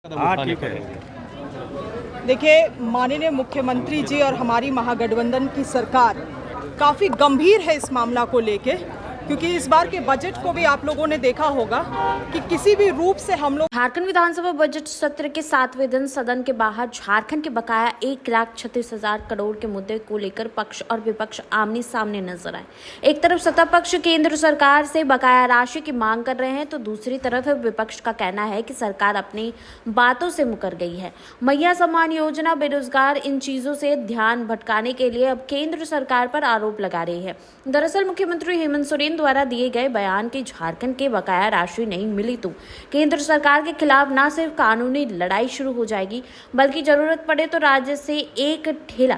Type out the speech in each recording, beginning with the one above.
हाँ ठीक है। देखिए, माननीय मुख्यमंत्री जी और हमारी महागठबंधन की सरकार काफ़ी गंभीर है इस मामला को लेके, क्योंकि इस बार के बजट को भी आप लोगों ने देखा होगा कि किसी भी रूप से हम लोग झारखंड विधानसभा बजट सत्र के 7वें दिन सदन के बाहर झारखंड के बकाया 1,36,000 करोड़ के मुद्दे को लेकर पक्ष और विपक्ष आमने सामने नजर आए। एक तरफ सत्ता पक्ष केंद्र सरकार से बकाया राशि की मांग कर रहे हैं, तो दूसरी तरफ विपक्ष का कहना है कि सरकार अपनी बातों से मुकर गई है। मैया सम्मान योजना, बेरोजगार, इन चीजों से ध्यान भटकाने के लिए अब केंद्र सरकार पर आरोप लगा रही है। दरअसल मुख्यमंत्री हेमंत सोरेन द्वारा दिए गए बयान की झारखंड के बकाया राशि नहीं मिली तो केंद्र सरकार के खिलाफ न सिर्फ कानूनी लड़ाई शुरू हो जाएगी, बल्कि जरूरत पड़े तो राज्य से एक ठेला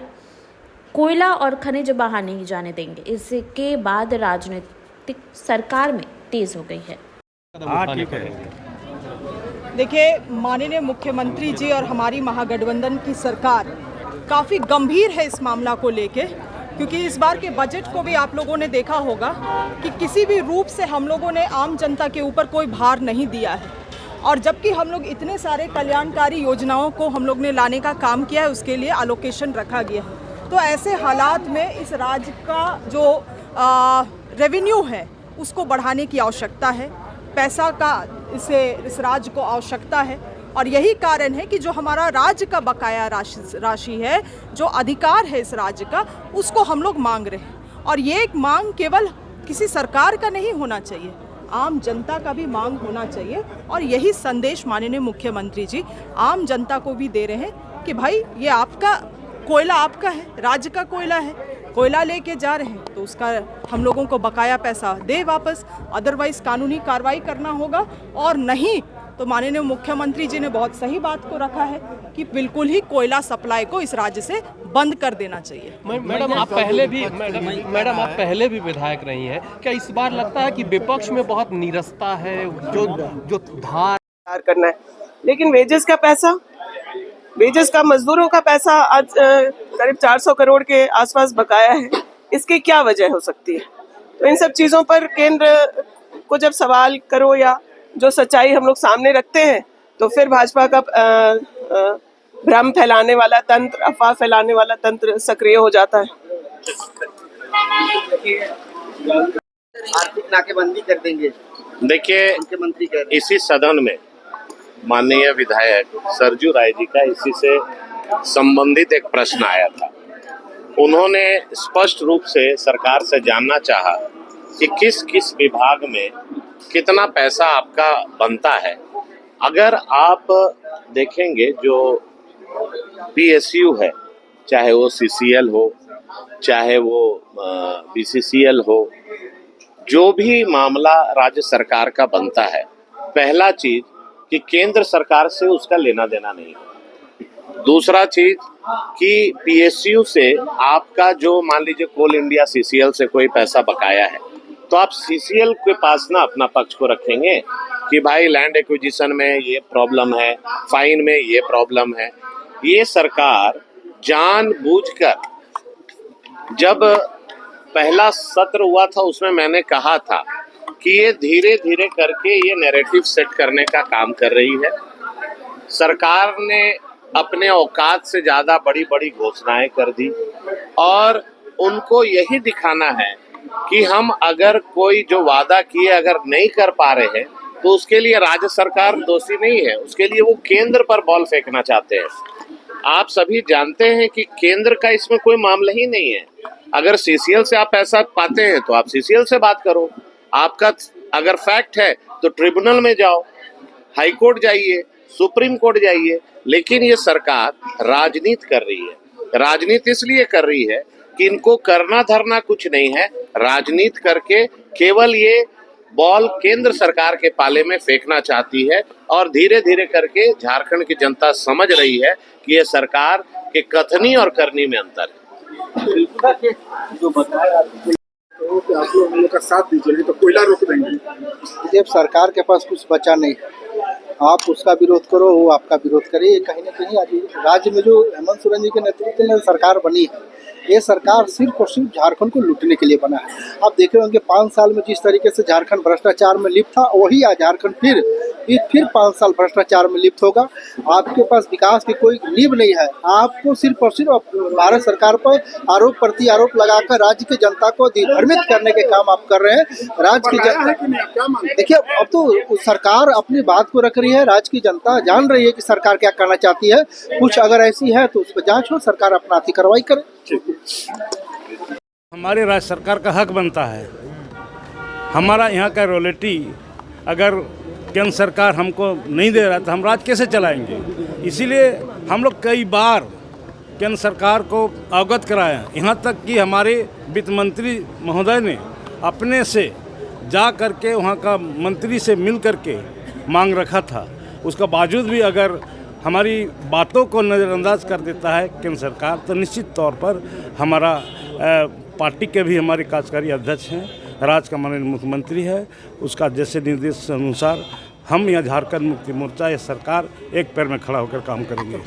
कोयला और खनिज बाहर नहीं जाने देंगे। इसके बाद राजनीतिक सरकार में तेज हो गई है। हाँ ठीक है। देखिए, माननीय मुख्यमंत्री जी और हमारी महागठबंधन की सरकार काफ़ी गंभीर है इस मामला को लेके, क्योंकि इस बार के बजट को भी आप लोगों ने देखा होगा कि किसी भी रूप से हम लोगों ने आम जनता के ऊपर कोई भार नहीं दिया है। और जबकि हम लोग इतने सारे कल्याणकारी योजनाओं को हम लोग ने लाने का काम किया है, उसके लिए एलोकेशन रखा गया है। तो ऐसे हालात में इस राज्य का जो रेवेन्यू है उसको बढ़ाने की आवश्यकता है, पैसा का इस राज्य को आवश्यकता है। और यही कारण है कि जो हमारा राज्य का बकाया राशि है, जो अधिकार है इस राज्य का, उसको हम लोग मांग रहे हैं। और ये एक मांग केवल किसी सरकार का नहीं होना चाहिए, आम जनता का भी मांग होना चाहिए। और यही संदेश माननीय मुख्यमंत्री जी आम जनता को भी दे रहे हैं कि भाई, ये आपका कोयला आपका है, राज्य का कोयला है, कोयला लेके जा रहे हैं तो उसका हम लोगों को बकाया पैसा दे वापस, अदरवाइज कानूनी कार्रवाई करना होगा। और नहीं तो माननीय मुख्यमंत्री जी ने बहुत सही बात को रखा है कि बिल्कुल ही कोयला सप्लाई को इस राज्य से बंद कर देना चाहिए। मैडम आप पहले भी विधायक रही हैं, क्या इस बार लगता है कि विपक्ष में बहुत नीरसता है, जो धार करना है, लेकिन वेजेस का मजदूरों का पैसा आज करीब 400 करोड़ के आसपास बकाया है। इसकी क्या वजह हो सकती है? तो इन सब चीजों पर केंद्र को जब सवाल करो या जो सच्चाई हम लोग सामने रखते हैं, तो फिर भाजपा का भ्रम फैलाने वाला तंत्र, अफवाह फैलाने वाला तंत्र सक्रिय हो जाता है। आर्थिक नाकेबंदी कर देंगे। देखिए, मुख्यमंत्री कह रहे हैं। इसी सदन में माननीय विधायक सरजू राय जी का इसी से संबंधित एक प्रश्न आया था। उन्होंने स्पष्ट रूप से सरकार से जानना चाहा कि किस किस विभाग में कितना पैसा आपका बनता है। अगर आप देखेंगे जो पीएसयू है, चाहे वो सीसीएल हो, चाहे वो बीसीसीएल हो, जो भी मामला राज्य सरकार का बनता है, पहला चीज कि केंद्र सरकार से उसका लेना देना नहीं है। दूसरा चीज कि पीएसयू से आपका जो मान लीजिए कोल इंडिया सीसीएल से कोई पैसा बकाया है, तो आप सीसीएल के पास ना अपना पक्ष को रखेंगे कि भाई लैंड एक्विजिशन में ये प्रॉब्लम है, फाइन में ये प्रॉब्लम है। ये सरकार जानबूझकर, जब पहला सत्र हुआ था उसमें मैंने कहा था कि ये धीरे धीरे करके ये नैरेटिव सेट करने का काम कर रही है। सरकार ने अपने औकात से ज्यादा बड़ी बड़ी घोषणाएं कर दी और उनको यही दिखाना है कि हम अगर कोई जो वादा किए अगर नहीं कर पा रहे हैं तो उसके लिए राज्य सरकार दोषी नहीं है, उसके लिए वो केंद्र पर बॉल फेंकना चाहते हैं। आप सभी जानते हैं कि केंद्र का इसमें कोई मामला ही नहीं है। अगर सीसीएल से आप पैसा पाते हैं तो आप सीसीएल से बात करो, आपका अगर फैक्ट है तो ट्रिब्यूनल में जाओ, हाई कोर्ट जाइए, सुप्रीम कोर्ट जाइए। लेकिन ये सरकार राजनीति कर रही है। राजनीति इसलिए कर रही है कि इनको करना धरना कुछ नहीं है, राजनीति करके केवल ये बॉल केंद्र सरकार के पाले में फेंकना चाहती है। और धीरे धीरे करके झारखंड की जनता समझ रही है कि ये सरकार के कथनी और करनी में अंतर है। जो बताया तो आप लोग का साथ दीजिए तो कोयला रोक देंगे। जब सरकार के पास कुछ बचा नहीं, आप उसका विरोध करो, वो आपका विरोध करे। कहीं ना कहीं आज राज्य में जो हेमंत सोरेन जी के नेतृत्व में सरकार बनी है, ये सरकार सिर्फ और सिर्फ झारखंड को लूटने के लिए बना है। आप देख रहे होंगे 5 साल में जिस तरीके से झारखंड भ्रष्टाचार में लिप्त था, वही आज झारखंड फिर 5 साल भ्रष्टाचार में लिप्त होगा। आपके पास विकास की कोई नींव नहीं है। आपको सिर्फ और सिर्फ भारत सरकार पर आरोप प्रति आरोप लगाकर राज्य की जनता को दिग्भ्रमित करने के काम आप कर रहे हैं। राज्य की जनता देखिए, अब तो सरकार अपनी बात को रख रही है, राज्य की जनता जान रही है कि सरकार क्या करना चाहती है। कुछ अगर ऐसी है तो उस पर जांच हो, सरकार अपना कार्रवाई करे। हमारे राज्य सरकार का हक बनता है। हमारा यहाँ का रॉयल्टी अगर केंद्र सरकार हमको नहीं दे रहा तो हम राज्य कैसे चलाएंगे। इसीलिए हम लोग कई बार केंद्र सरकार को अवगत कराए हैं। यहाँ तक कि हमारे वित्त मंत्री महोदय ने अपने से जा करके वहाँ का मंत्री से मिल करके मांग रखा था। उसका बावजूद भी अगर हमारी बातों को नज़रअंदाज कर देता है केंद्र सरकार, तो निश्चित तौर पर हमारा पार्टी के भी हमारे कार्यकारी अध्यक्ष हैं, राज्य का माननीय मुख्यमंत्री है, उसका जैसे निर्देश अनुसार हम यहाँ झारखंड मुक्ति मोर्चा या सरकार एक पैर में खड़ा होकर काम करेंगे।